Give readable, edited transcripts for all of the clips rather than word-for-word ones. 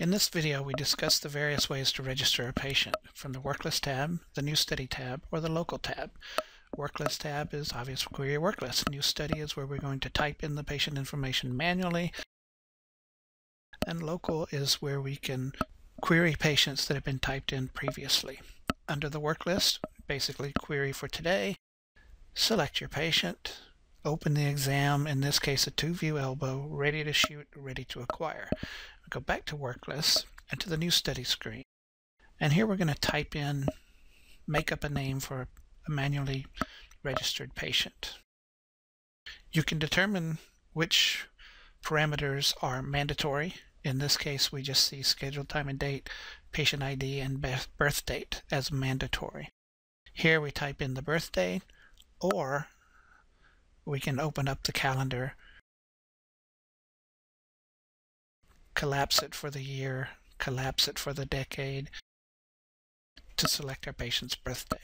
In this video, we discuss the various ways to register a patient from the Worklist tab, the New Study tab, or the Local tab. Worklist tab is obvious for query worklist. New Study is where we're going to type in the patient information manually. And Local is where we can query patients that have been typed in previously. Under the Worklist, basically query for today, select your patient, open the exam, in this case a 2-view elbow, ready to shoot, ready to acquire. Go back to Worklist and to the New Study screen. And here we're going to type in, make up a name for a manually registered patient. You can determine which parameters are mandatory. In this case, we just see scheduled time and date, patient ID, and birth date as mandatory. Here we type in the birth date, or we can open up the calendar, collapse it for the year, collapse it for the decade, to select our patient's birthday.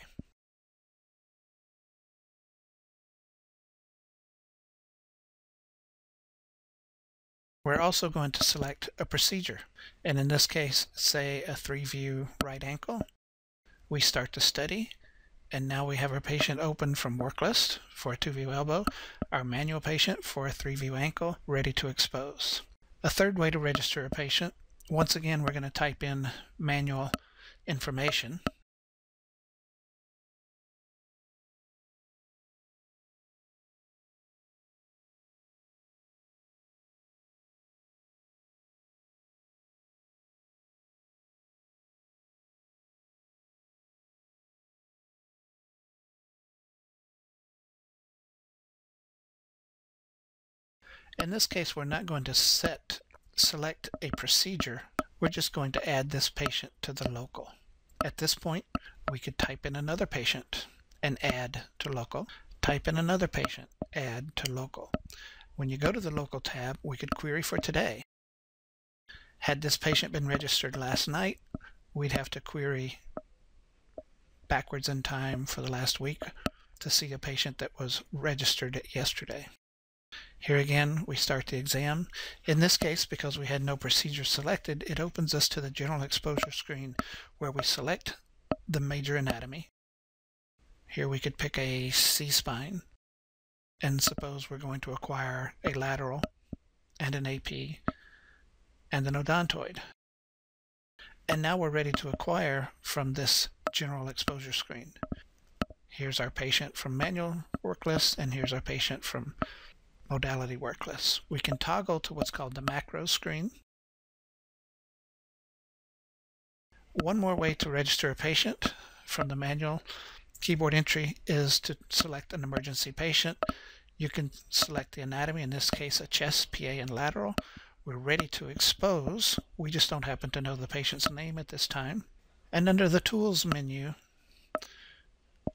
We're also going to select a procedure, and in this case, say a 3-view right ankle. We start the study, and now we have our patient open from Worklist for a 2-view elbow, our manual patient for a 3-view ankle, ready to expose. A third way to register a patient, once again we're going to type in manual information. In this case, we're not going to select a procedure. We're just going to add this patient to the local. At this point, we could type in another patient and add to local. Type in another patient, add to local. When you go to the Local tab, we could query for today. Had this patient been registered last night, we'd have to query backwards in time for the last week to see a patient that was registered yesterday. Here again, we start the exam. In this case, because we had no procedure selected, it opens us to the general exposure screen where we select the major anatomy. Here we could pick a C-spine, and suppose we're going to acquire a lateral and an AP and an odontoid. And now we're ready to acquire from this general exposure screen. Here's our patient from manual Worklist, and here's our patient from modality Worklist. We can toggle to what's called the macro screen. One more way to register a patient from the manual keyboard entry is to select an emergency patient. You can select the anatomy, in this case a chest, PA, and lateral. We're ready to expose. We just don't happen to know the patient's name at this time. And under the Tools menu,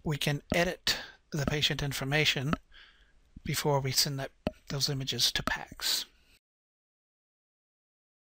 we can edit the patient information before we send those images to PACS.